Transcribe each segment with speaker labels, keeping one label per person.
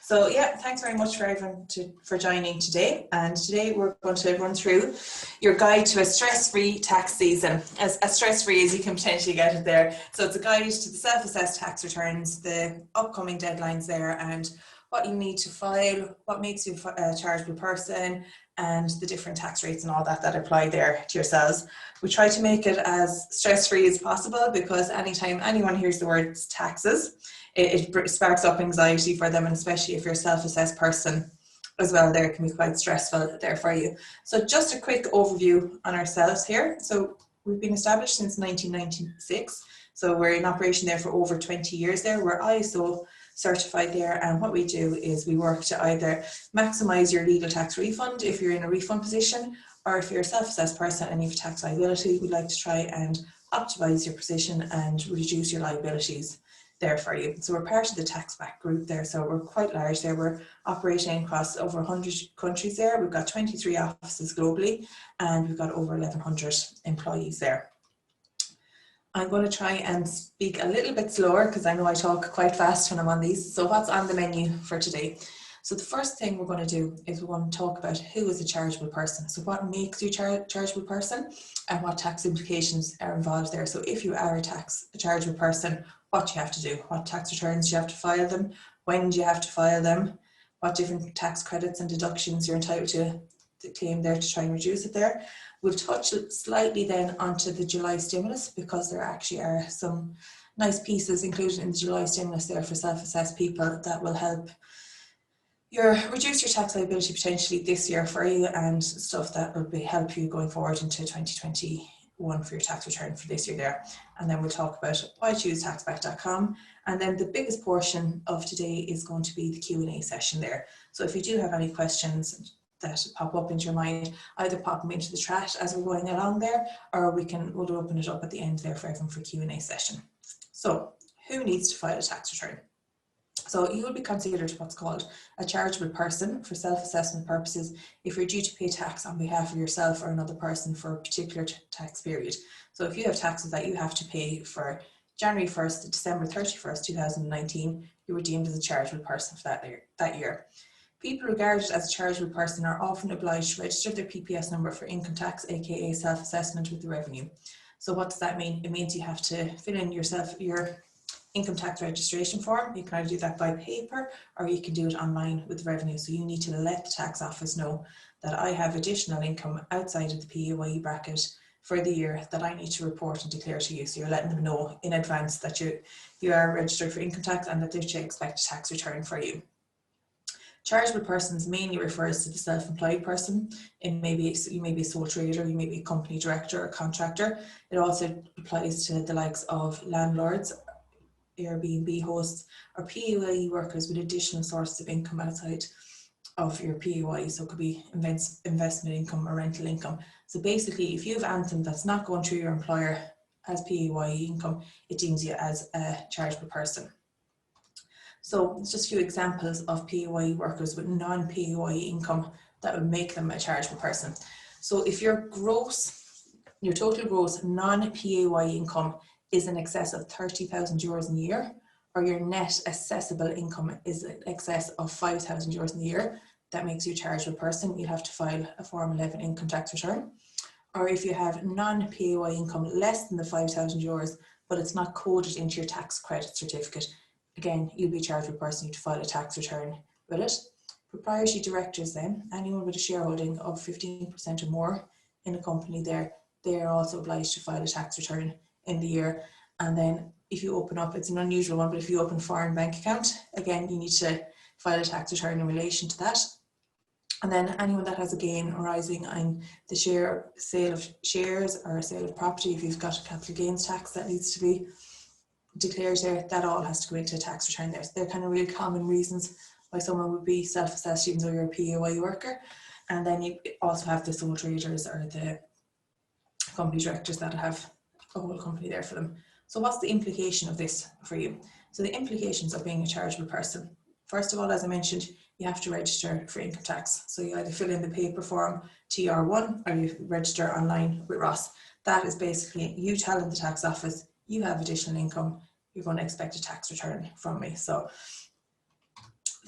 Speaker 1: So yeah, thanks very much for everyone for joining today. And today we're going to run through your guide to a stress-free tax season, as stress-free as you can potentially get it there. So it's a guide to the self-assessed tax returns, the upcoming deadlines there, and what you need to file, what makes you a chargeable person, and the different tax rates and all that apply there to yourselves. We try to make it as stress-free as possible, because anytime anyone hears the words taxes, it sparks up anxiety for them, and especially if you're a self-assessed person as well, there, it can be quite stressful there for you. So just a quick overview on ourselves here. So we've been established since 1996. So we're in operation there for over 20 years there. We're ISO certified there, and what we do is we work to either maximize your legal tax refund if you're in a refund position, or if you're a self-assessed person and you have tax liability, we'd like to try and optimize your position and reduce your liabilities there for you. So we're part of the Taxback group there, so we're quite large there. We're operating across over 100 countries there. We've got 23 offices globally, and we've got over 1,100 employees there. I'm going to try and speak a little bit slower because I know I talk quite fast when I'm on these. So what's on the menu for today? So the first thing we're going to do is we want to talk about who is a chargeable person. So what makes you a chargeable person and what tax implications are involved there. So if you are a chargeable person, what you have to do, what tax returns you have to file them, when do you have to file them, what different tax credits and deductions you're entitled to claim there to try and reduce it there. We'll touch slightly then onto the July stimulus, because there actually are some nice pieces included in the July stimulus there for self-assessed people that will help reduce your tax liability potentially this year for you, and stuff that will help you going forward into 2021 for your tax return for this year there. And then we'll talk about why choose taxback.com. And then the biggest portion of today is going to be the Q&A session there. So if you do have any questions that pop up into your mind, either pop them into the chat as we're going along there, or we'll open it up at the end there for everyone for Q&A session. So who needs to file a tax return? So you will be considered what's called a chargeable person for self-assessment purposes if you're due to pay tax on behalf of yourself or another person for a particular tax period. So if you have taxes that you have to pay for January 1st to December 31st, 2019, you were deemed as a chargeable person for that year. People regarded as a chargeable person are often obliged to register their PPS number for income tax, aka self-assessment, with the revenue. So what does that mean? It means you have to fill in your income tax registration form. You can either do that by paper or you can do it online with the revenue. So you need to let the tax office know that I have additional income outside of the PAYE bracket for the year that I need to report and declare to you. So you're letting them know in advance that you are registered for income tax and that they should expect a tax return for you. Chargeable persons mainly refers to the self-employed person. You may be a sole trader, you may be a company director or contractor. It also applies to the likes of landlords, Airbnb hosts, or PAYE workers with additional sources of income outside of your PAYE. So it could be investment income or rental income. So basically, if you have anything that's not going through your employer as PAYE income, it deems you as a chargeable person. So it's just a few examples of PAYE workers with non-PAYE income that would make them a chargeable person. So if your total gross non-PAYE income is in excess of 30,000 euros in a year, or your net assessable income is in excess of 5,000 euros in a year, that makes you a chargeable person. You'll have to file a Form 11 income tax return. Or if you have non-PAYE income less than the 5,000 euros, but it's not coded into your tax credit certificate, again, you'll be a chargeable person. You have to file a tax return with it. Proprietary directors then, anyone with a shareholding of 15% or more in a company there, they are also obliged to file a tax return in the year. And then if you open up, it's an unusual one, but if you open a foreign bank account, again, you need to file a tax return in relation to that. And then anyone that has a gain arising on the sale of shares or a sale of property, if you've got a capital gains tax that needs to be declared there, that all has to go into a tax return there. So they're kind of real common reasons why someone would be self-assessed even though you're a PAYE worker. And then you also have the sole traders or the company directors that have a whole company there for them. So what's the implication of this for you? So the implications of being a chargeable person. First of all, as I mentioned, you have to register for income tax. So you either fill in the paper form TR1 or you register online with Ross. That is basically you telling the tax office you have additional income, you're going to expect a tax return from me. So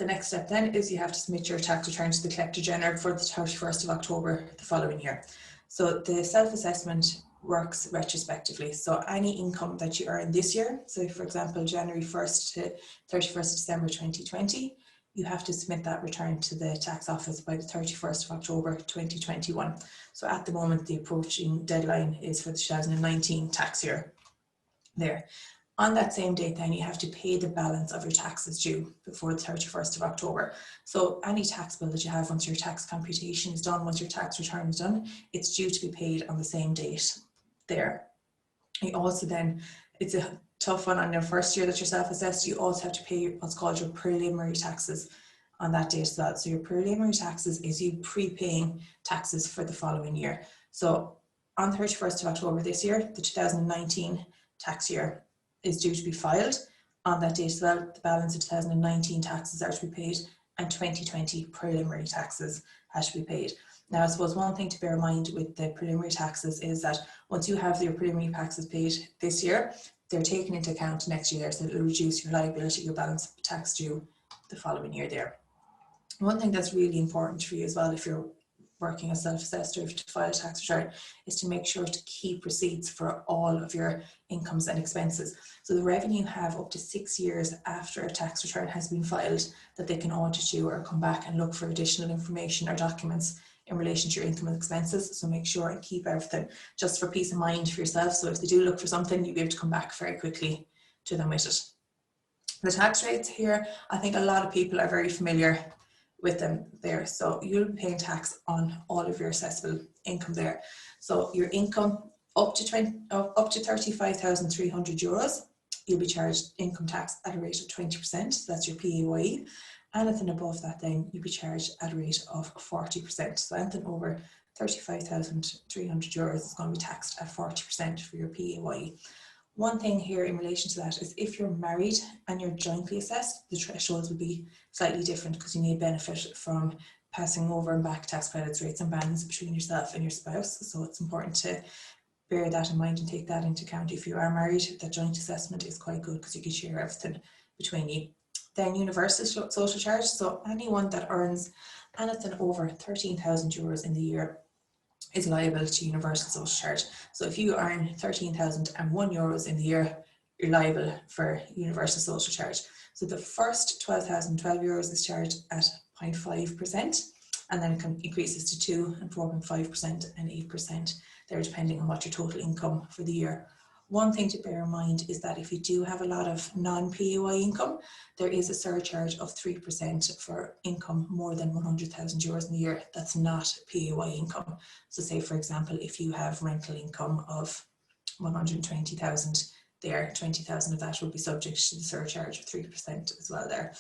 Speaker 1: The next step then is you have to submit your tax return to the Collector General for the 31st of October the following year. So the self-assessment works retrospectively. So any income that you earn this year, so for example, January 1st to 31st of December 2020, you have to submit that return to the tax office by the 31st of October 2021. So at the moment, the approaching deadline is for the 2019 tax year there. On that same date, then you have to pay the balance of your taxes due before the 31st of October. So any tax bill that you have, once your tax computation is done, once your tax return is done, it's due to be paid on the same date there. You also then, it's a tough one on your first year that you're self-assessed, you also have to pay what's called your preliminary taxes on that date as well. So your preliminary taxes is you prepaying taxes for the following year. So on 31st of October this year, the 2019 tax year is due to be filed. On that date as well, the balance of 2019 taxes are to be paid, and 2020 preliminary taxes are to be paid. Now, I suppose one thing to bear in mind with the preliminary taxes is that once you have your preliminary taxes paid this year, they're taken into account next year, so it'll reduce your liability, your balance of tax due the following year there. One thing that's really important for you as well, if you're working as self-assessed or to file a tax return, is to make sure to keep receipts for all of your incomes and expenses. So the revenue have up to 6 years after a tax return has been filed that they can audit you or come back and look for additional information or documents in relation to your income and expenses. So make sure and keep everything just for peace of mind for yourself. So if they do look for something, you'll be able to come back very quickly to them with it. The tax rates here, I think a lot of people are very familiar with them there. So you'll be paying tax on all of your assessable income there. So your income up to 35,300 euros, you'll be charged income tax at a rate of 20%. So that's your PAYE. Anything above that, then you'll be charged at a rate of 40%. So anything over 35,300 euros is going to be taxed at 40% for your PAYE. One thing here in relation to that is if you're married and you're jointly assessed, the thresholds will be slightly different because you need benefit from passing over and back tax credits, rates and bans between yourself and your spouse. So it's important to bear that in mind and take that into account. If you are married, that joint assessment is quite good because you can share everything between you. Then universal social charge. So anyone that earns anything over 13,000 euros in the year is liable to universal social charge. So if you earn 13,001 euros in the year, you're liable for universal social charge. So the first 12,012 euros is charged at 0.5%, and then it increases to 2 and 4.5% and 8% there, depending on what your total income for the year. One thing to bear in mind is that if you do have a lot of non-PAYE income, there is a surcharge of 3% for income more than 100,000 euros in a year that's not PAYE income. So say, for example, if you have rental income of 120,000 there, 20,000 of that will be subject to the surcharge of 3% as well there.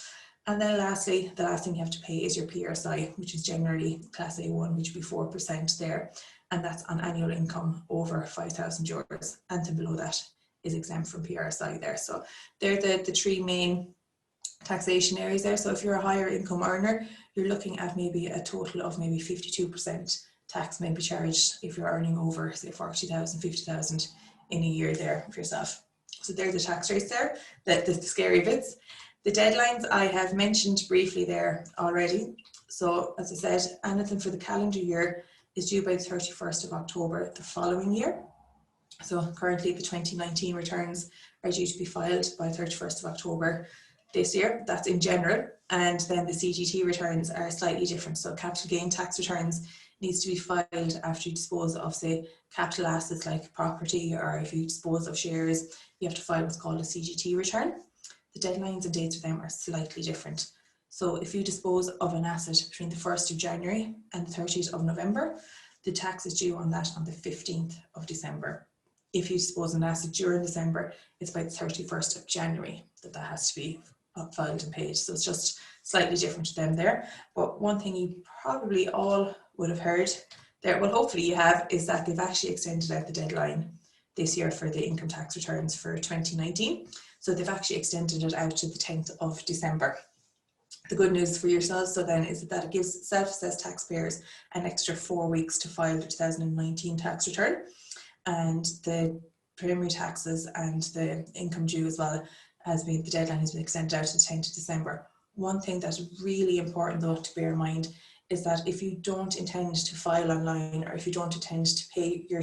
Speaker 1: And then lastly, the last thing you have to pay is your PRSI, which is generally Class A1, which would be 4% there. And that's on annual income over 5,000 euros. Anything below that is exempt from PRSI there. So they're the three main taxation areas there. So if you're a higher income earner, you're looking at maybe a total of maybe 52% tax may be charged if you're earning over, say, 40,000, 50,000 in a year there for yourself. So they're the tax rates there, the scary bits. The deadlines I have mentioned briefly there already. So as I said, anything for the calendar year is due by the 31st of October the following year. So currently the 2019 returns are due to be filed by 31st of October this year. That's in general. And then the CGT returns are slightly different. So capital gain tax returns needs to be filed after you dispose of, say, capital assets like property, or if you dispose of shares, you have to file what's called a CGT return. The deadlines and dates for them are slightly different. So if you dispose of an asset between the 1st of January and the 30th of November, the tax is due on that on the 15th of December. If you dispose of an asset during December, it's by the 31st of January that has to be filed and paid. So it's just slightly different to them there. But one thing you probably all would have heard there, well, hopefully you have, is that they've actually extended out the deadline this year for the income tax returns for 2019. So they've actually extended it out to the 10th of December. The good news for yourselves so then is that it gives self-assessed taxpayers an extra 4 weeks to file the 2019 tax return, and the preliminary taxes and the income due as well the deadline has been extended out to the 10th of December. one thing that's really important though to bear in mind is that if you don't intend to file online, or if you don't intend to pay your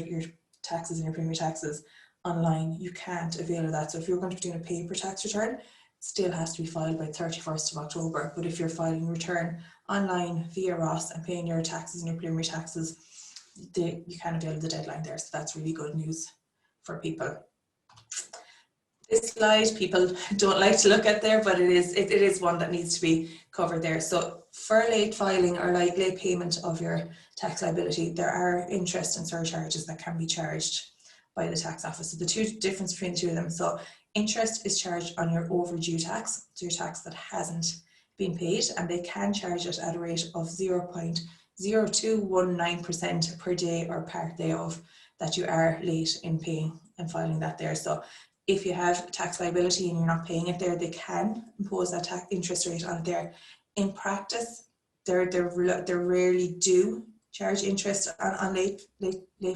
Speaker 1: taxes and your premium taxes online, you can't avail of that. So if you're going to be doing a paper tax return, it still has to be filed by 31st of October. But if you're filing a return online via Ross and paying your taxes and your preliminary taxes, you can avail of the deadline there. So that's really good news for people. This slide people don't like to look at there, but it is one that needs to be covered there. So for late filing or like late payment of your tax liability, there are interest and surcharges that can be charged by the tax office. So the difference between the two of them. So interest is charged on your overdue tax, so your tax that hasn't been paid, and they can charge it at a rate of 0.0219% per day or part day of that you are late in paying and filing that there. So if you have tax liability and you're not paying it there, they can impose that tax interest rate on it there. In practice, they rarely do charge interest on late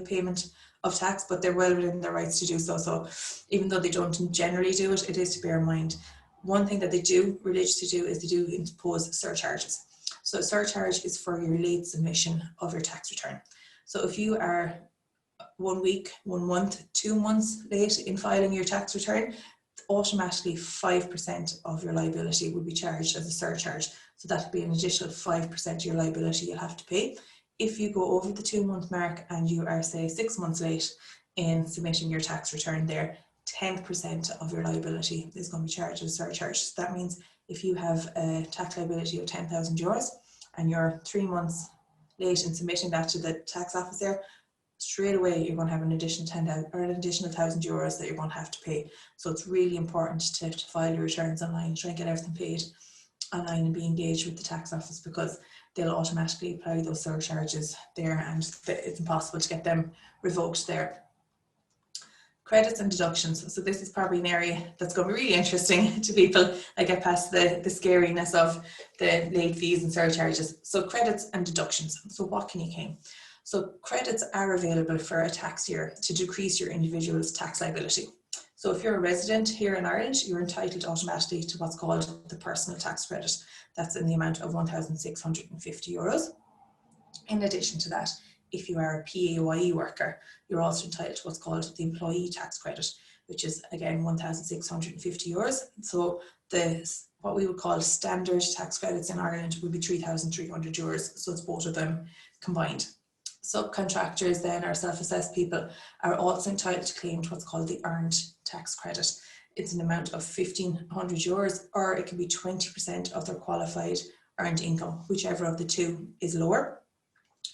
Speaker 1: payment of tax, but they're well within their rights to do so. So even though they don't generally do it, it is to bear in mind. One thing that they do religiously do is they do impose surcharges. So a surcharge is for your late submission of your tax return. So if you are 1 week, 1 month, 2 months late in filing your tax return, automatically 5% of your liability will be charged as a surcharge. So that would be an additional 5% of your liability you'll have to pay. If you go over the 2 month mark and you are, say, 6 months late in submitting your tax return there, 10% of your liability is going to be charged as a surcharge. So that means if you have a tax liability of €10,000 and you're 3 months late in submitting that to the tax office there, straight away you're going to have an additional €1,000 that you're going to have to pay. So it's really important to file your returns online, try and get everything paid online and be engaged with the tax office, because they'll automatically apply those surcharges there and it's impossible to get them revoked there. Credits and deductions. So this is probably an area that's going to be really interesting to people. I get past the scariness of the late fees and surcharges. So credits and deductions. So what can you claim? So credits are available for a tax year to decrease your individual's tax liability. So if you're a resident here in Ireland, you're entitled automatically to what's called the personal tax credit. That's in the amount of €1,650. In addition to that, if you are a PAYE worker, you're also entitled to what's called the employee tax credit, which is again €1,650. So what we would call standard tax credits in Ireland would be €3,300. So it's both of them combined. Subcontractors then, or self-assessed people, are also entitled to claim what's called the earned tax credit. It's an amount of €1,500, or it can be 20% of their qualified earned income, whichever of the two is lower.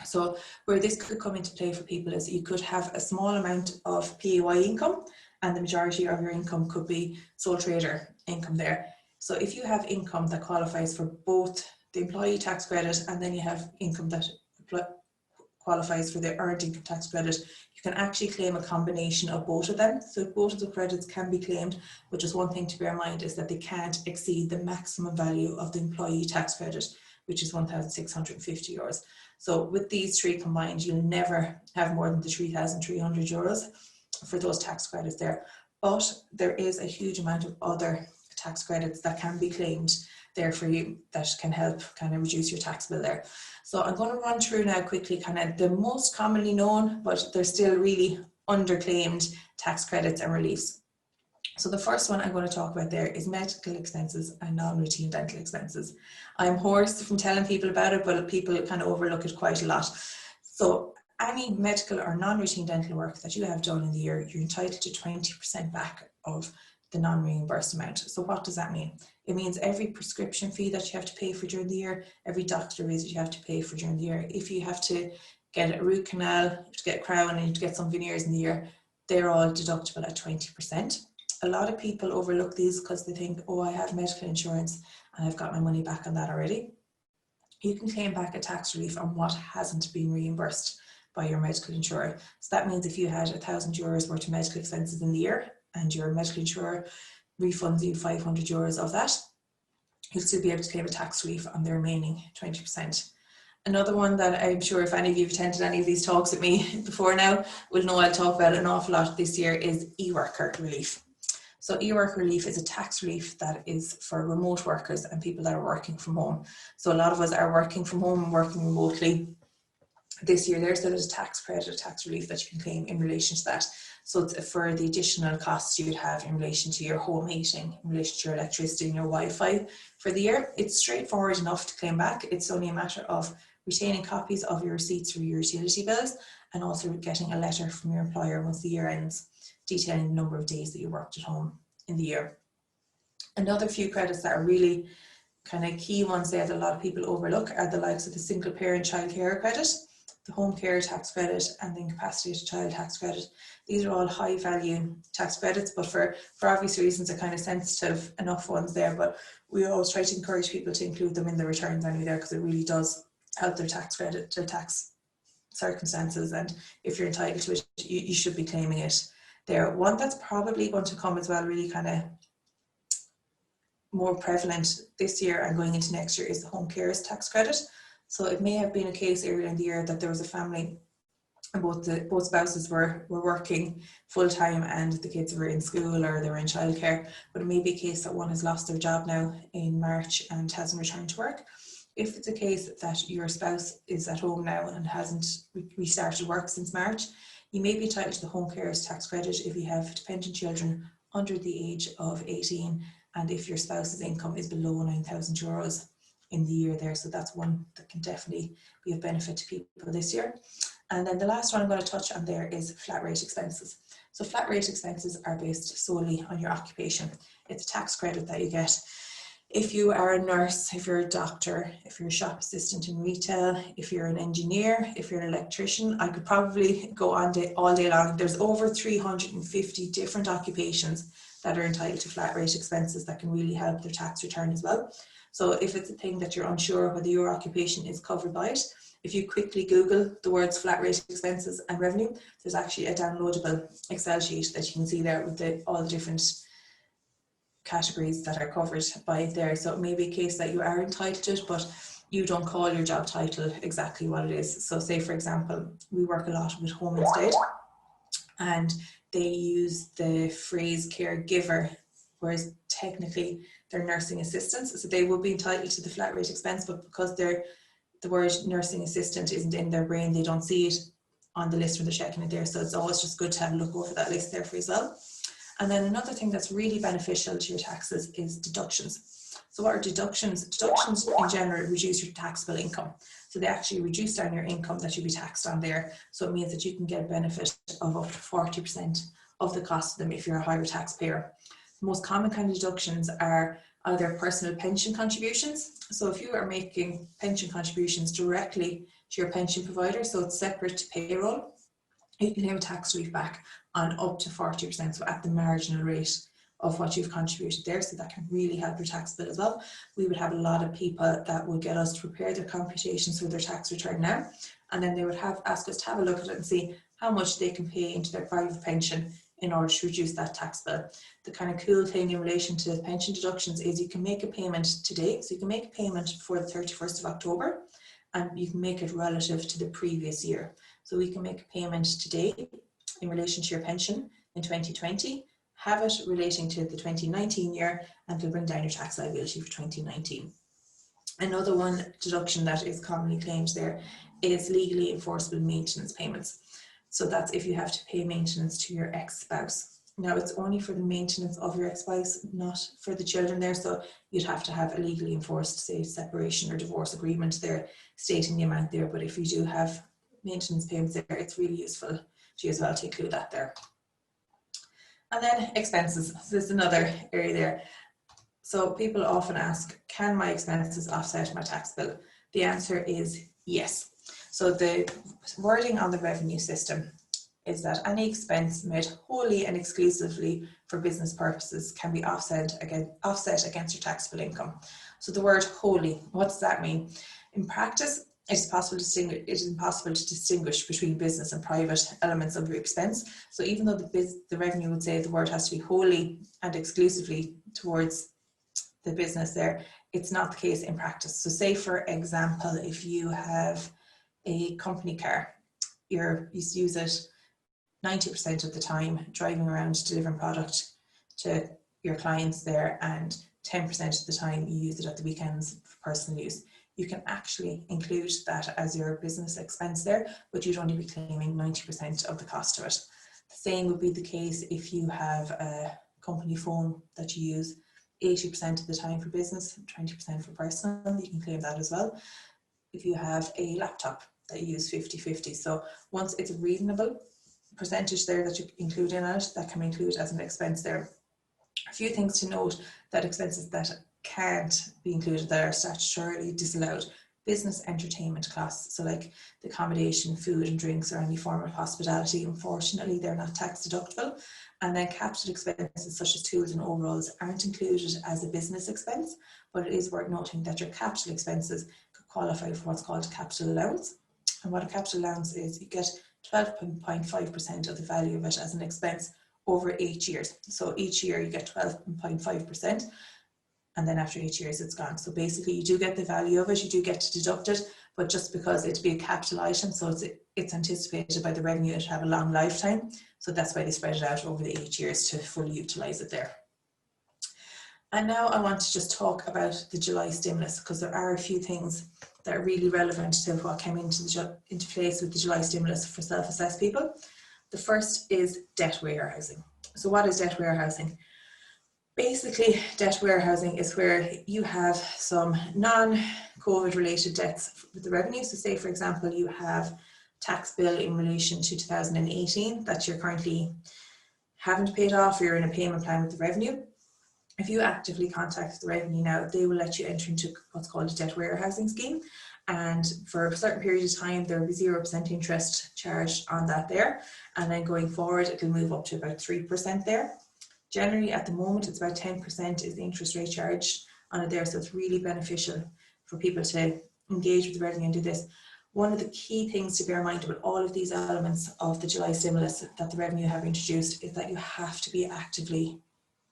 Speaker 1: So where this could come into play for people is you could have a small amount of PAYE income and the majority of your income could be sole trader income there. So if you have income that qualifies for both the employee tax credit and then you have income that qualifies for the earned income tax credit, you can actually claim a combination of both of them. So both of the credits can be claimed, but just one thing to bear in mind is that they can't exceed the maximum value of the employee tax credit, which is €1,650. So with these three combined, you'll never have more than the €3,300 for those tax credits there. But there is a huge amount of other tax credits that can be claimed there for you that can help kind of reduce your tax bill there. So I'm going to run through now quickly kind of the most commonly known, but they're still really underclaimed tax credits and reliefs. So the first one I'm going to talk about there is medical expenses and non-routine dental expenses. I'm hoarse from telling people about it, but people kind of overlook it quite a lot. So any medical or non-routine dental work that you have done in the year, you're entitled to 20% back of the non-reimbursed amount. So what does that mean? It means every prescription fee that you have to pay for during the year, every doctor visit you have to pay for during the year, if you have to get a root canal, you have to get a crown and you have to get some veneers in the year, they're all deductible at 20%. A lot of people overlook these because they think, oh, I have medical insurance and I've got my money back on that already. You can claim back a tax relief on what hasn't been reimbursed by your medical insurer. So that means if you had €1,000 worth of medical expenses in the year and your medical insurer refunds you €500 of that, you'll still be able to claim a tax relief on the remaining 20%. Another one that I'm sure if any of you have attended any of these talks with me before now will know I'll talk about an awful lot this year is e-worker relief. So earmark relief is a tax relief that is for remote workers and people that are working from home. So a lot of us are working from home and working remotely this year. There's a tax credit, a tax relief that you can claim in relation to that. So it's for the additional costs you'd have in relation to your home heating, in relation to your electricity and your Wi-Fi for the year. It's straightforward enough to claim back. It's only a matter of retaining copies of your receipts for your utility bills and also getting a letter from your employer once the year ends, detailing the number of days that you worked at home in the year. Another few credits that are really kind of key ones there that a lot of people overlook are the likes of the single parent child care credit, the home care tax credit, and the incapacitated child tax credit. These are all high value tax credits, but for obvious reasons are kind of sensitive enough ones there, but we always try to encourage people to include them in the returns anyway there, because it really does help their tax credit, their tax circumstances, and if you're entitled to it, you should be claiming it there. One that's probably going to come as well, really kind of more prevalent this year and going into next year, is the home cares tax credit. So it may have been a case earlier in the year that there was a family and both spouses were working full time and the kids were in school or they were in childcare, but it may be a case that one has lost their job now in March and hasn't returned to work. If it's a case that your spouse is at home now and hasn't restarted work since March, you may be entitled to the home cares tax credit if you have dependent children under the age of 18 and if your spouse's income is below €9,000 in the year there. So that's one that can definitely be of benefit to people this year. And then the last one I'm going to touch on there is flat rate expenses. So flat rate expenses are based solely on your occupation. It's a tax credit that you get if you are a nurse, if you're a doctor, if you're a shop assistant in retail, if you're an engineer, if you're an electrician. I could probably go on all day long. There's over 350 different occupations that are entitled to flat rate expenses that can really help their tax return as well. So if it's a thing that you're unsure whether your occupation is covered by it, if you quickly Google the words flat rate expenses and revenue, there's actually a downloadable Excel sheet that you can see there with all the different categories that are covered by it there. So it may be a case that you are entitled to it, but you don't call your job title exactly what it is. So say, for example, we work a lot with Home Instead, and they use the phrase caregiver, whereas technically they're nursing assistants. So they will be entitled to the flat rate expense, but because the word nursing assistant isn't in their brain, they don't see it on the list when they're checking it there. So it's always just good to have a look over that list there for yourself. And then another thing that's really beneficial to your taxes is deductions. So what are deductions? Deductions in general reduce your taxable income. So they actually reduce down your income that you'll be taxed on there. So it means that you can get a benefit of up to 40% of the cost of them if you're a higher taxpayer. The most common kind of deductions are either personal pension contributions. So if you are making pension contributions directly to your pension provider, so it's separate to payroll, you can have a tax relief back on up to 40%, so at the marginal rate of what you've contributed there. So that can really help your tax bill as well. We would have a lot of people that would get us to prepare their computations for their tax return now, and then they would ask us to have a look at it and see how much they can pay into their private pension in order to reduce that tax bill. The kind of cool thing in relation to pension deductions is you can make a payment today. So you can make a payment for the 31st of October, and you can make it relative to the previous year. So we can make a payment today in relation to your pension in 2020, have it relating to the 2019 year, and it'll bring down your tax liability for 2019. Another one deduction that is commonly claimed there is legally enforceable maintenance payments. So that's if you have to pay maintenance to your ex-spouse. Now it's only for the maintenance of your ex-spouse, not for the children there. So you'd have to have a legally enforced, say, separation or divorce agreement there stating the amount there. But if you do have maintenance payments there, it's really useful to you as well to include that there. And then expenses. So this is another area there. So people often ask, can my expenses offset my tax bill? The answer is yes. So the wording on the revenue system is that any expense made wholly and exclusively for business purposes can be offset against your taxable income. So the word wholly, what does that mean? In practice, it is impossible to distinguish between business and private elements of your expense. So even though the revenue would say the word has to be wholly and exclusively towards the business there, it's not the case in practice. So say, for example, if you have a company car, you use it 90% of the time driving around delivering product to your clients there, and 10% of the time you use it at the weekends for personal use. You can actually include that as your business expense there, but you'd only be claiming 90% of the cost of it. The same would be the case if you have a company phone that you use 80% of the time for business, 20% for personal, you can claim that as well. If you have a laptop that you use 50-50. So once it's a reasonable percentage there that you include in it, that can be included as an expense there. A few things to note: that expenses that can't be included, that are statutorily disallowed: business entertainment costs, so like the accommodation, food and drinks, or any form of hospitality, unfortunately they're not tax deductible. And then capital expenses such as tools and overalls aren't included as a business expense, but it is worth noting that your capital expenses could qualify for what's called a capital allowance. And what a capital allowance is, you get 12.5% of the value of it as an expense over 8 years. So each year you get 12.5%, and then after 8 years it's gone. So basically you do get the value of it, you do get to deduct it, but just because it'd be a capital item, so it's anticipated by the revenue to have a long lifetime. So that's why they spread it out over the 8 years to fully utilise it there. And now I want to just talk about the July stimulus, because there are a few things that are really relevant to what came into place with the July stimulus for self-assessed people. The first is debt warehousing. So what is debt warehousing? Basically, debt warehousing is where you have some non-COVID related debts with the revenue. So say, for example, you have tax bill in relation to 2018 that you're currently haven't paid off, or you're in a payment plan with the revenue. If you actively contact the revenue now, they will let you enter into what's called a debt warehousing scheme. And for a certain period of time, there will be 0% interest charged on that there. And then going forward, it will move up to about 3% there. Generally, at the moment, it's about 10% is the interest rate charged on it there. So it's really beneficial for people to engage with the revenue and do this. One of the key things to bear in mind about all of these elements of the July stimulus that the revenue have introduced is that you have to be actively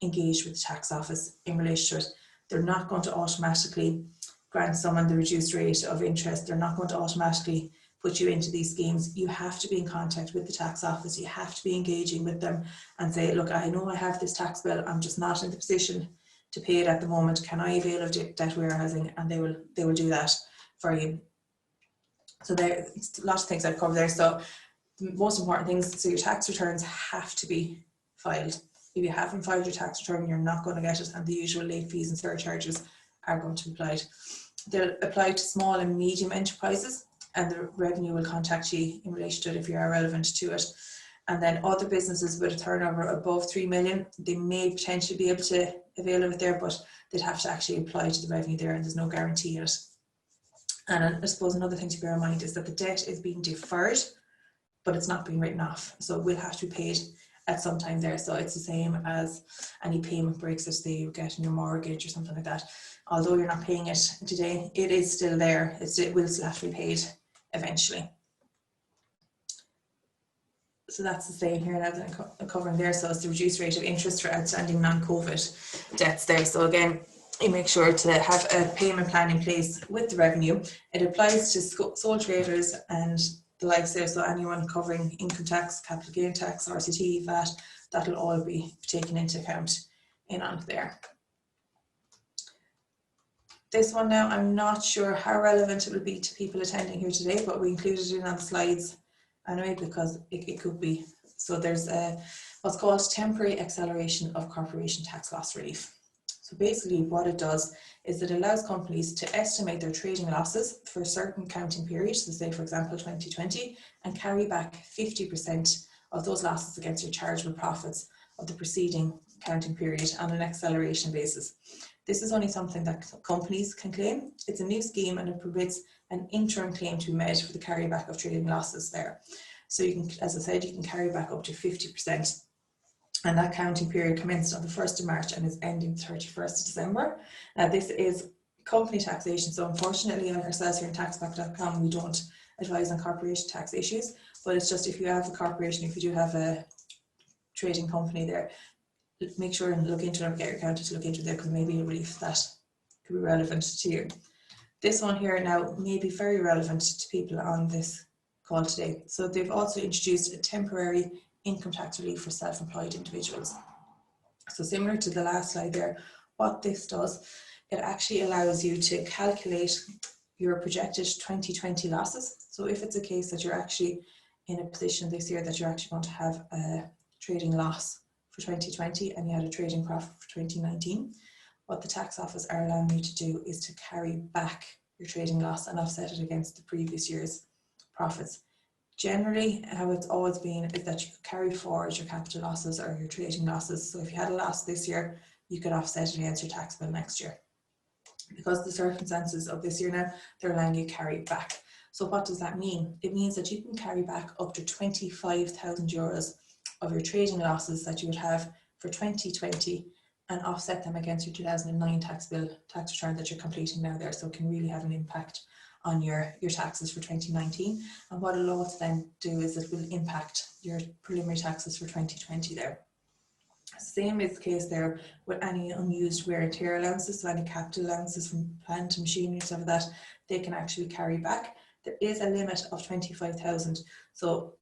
Speaker 1: engaged with the tax office in relation to it. They're not going to automatically grant someone the reduced rate of interest. They're not going to automatically put you into these schemes. You have to be in contact with the tax office. You have to be engaging with them and say, look, I know I have this tax bill, I'm just not in the position to pay it at the moment. Can I avail of debt warehousing? And they will do that for you. So there's a lot of things I've covered there. So the most important things, so your tax returns have to be filed. If you haven't filed your tax return, you're not going to get it, and the usual late fees and surcharges are going to be applied. They'll apply to small and medium enterprises, and the revenue will contact you in relation to it if you are relevant to it. And then other businesses with a turnover above 3 million, they may potentially be able to avail of it there, but they'd have to actually apply to the revenue there, and there's no guarantee in it. And I suppose another thing to bear in mind is that the debt is being deferred, but it's not being written off. So it will have to be paid at some time there. So it's the same as any payment breaks that say you get in your mortgage or something like that. Although you're not paying it today, it is still there. It will still have to be paid eventually. So that's the same here now that I'm covering there. So it's the reduced rate of interest for outstanding non-COVID debts there. So again, you make sure to have a payment plan in place with the revenue. It applies to sole traders and the likes there. So anyone covering income tax, capital gain tax, RCT, VAT, that'll all be taken into account in on there. This one now, I'm not sure how relevant it will be to people attending here today, but we included it on the slides anyway because it could be. So there's what's called temporary acceleration of corporation tax loss relief. So basically what it does is it allows companies to estimate their trading losses for a certain counting period, so say for example 2020, and carry back 50% of those losses against your chargeable profits of the preceding counting period on an acceleration basis. This is only something that companies can claim. It's a new scheme and it permits an interim claim to be made for the carryback of trading losses there. So you can, as I said, you can carry back up to 50%. And that counting period commenced on the 1st of March and is ending the 31st of December. Now this is company taxation, so unfortunately like ourselves here in taxback.com we don't advise on corporation tax issues, but it's just if you have a corporation, if you do have a trading company there, make sure and look into it or get your accountant to look into it there because maybe a relief that could be relevant to you. This one here now may be very relevant to people on this call today. So they've also introduced a temporary income tax relief for self-employed individuals. So similar to the last slide there, what this does, it actually allows you to calculate your projected 2020 losses. So if it's a case that you're actually in a position this year that you're actually going to have a trading loss for 2020 and you had a trading profit for 2019, what the tax office are allowing you to do is to carry back your trading loss and offset it against the previous year's profits. Generally, how it's always been is that you could carry forward your capital losses or your trading losses. So if you had a loss this year, you could offset it against your tax bill next year. Because the circumstances of this year now, they're allowing you to carry it back. So what does that mean? It means that you can carry back up to 25,000 euros of your trading losses that you would have for 2020 and offset them against your 2009 tax return that you're completing now there. So it can really have an impact on your taxes for 2019. And what it'll also then do is it will impact your preliminary taxes for 2020 there. Same is the case there with any unused wear and tear allowances, so any capital allowances from plant and machinery, stuff like that, they can actually carry back. There is a limit of 25,000, so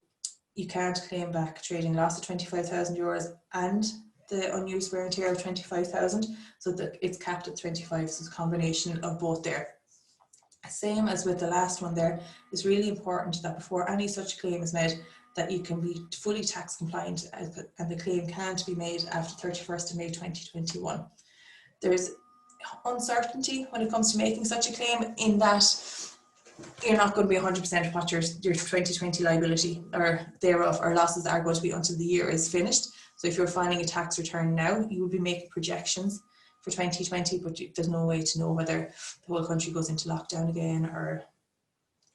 Speaker 1: you can't claim back trading loss of 25,000 euros and the unused wear and tear of 25,000, so that it's capped at 25, so it's a combination of both there. Same as with the last one there, it's really important that before any such claim is made, that you can be fully tax compliant and the claim can't be made after 31st of May 2021. There's uncertainty when it comes to making such a claim, in that you're not going to be 100% what your 2020 liability or thereof or losses are going to be until the year is finished. So if you're filing a tax return now, you will be making projections for 2020, but there's no way to know whether the whole country goes into lockdown again or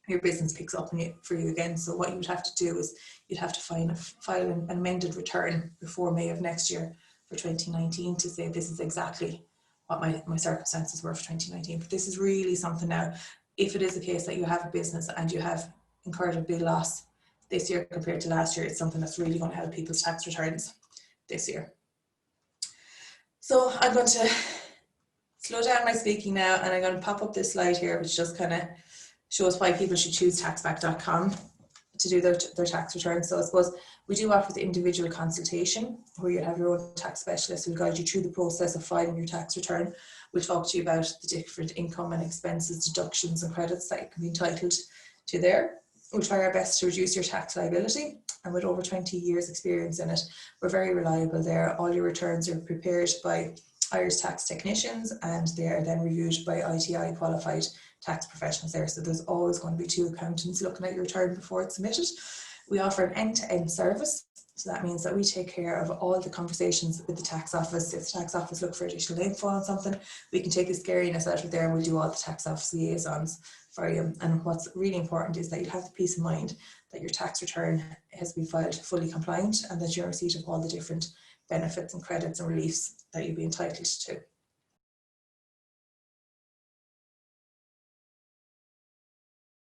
Speaker 1: your business picks up for you again. So what you would have to do is you'd have to file an amended return before May of next year for 2019 to say this is exactly what my circumstances were for 2019. But this is really something now, if it is the case that you have a business and you have incurred a big loss this year compared to last year, it's something that's really going to help people's tax returns this year. So I'm going to slow down my speaking now, and I'm going to pop up this slide here, which just kind of shows why people should choose taxback.com to do their tax returns. So I suppose we do offer the individual consultation where you have your own tax specialist who will guide you through the process of filing your tax return. We'll talk to you about the different income and expenses, deductions and credits that you can be entitled to there. We'll try our best to reduce your tax liability, and with over 20 years experience in it, we're very reliable there. All your returns are prepared by Irish tax technicians and they are then reviewed by ITI qualified tax professionals there. So there's always going to be 2 accountants looking at your return before it's submitted. We offer an end-to-end service. So that means that we take care of all the conversations with the tax office. If the tax office look for additional info on something, we can take the scariness out of there and we'll do all the tax office liaisons for you. And what's really important is that you have the peace of mind that your tax return has been filed fully compliant and that you're in receipt of all the different benefits and credits and reliefs that you'll be entitled to.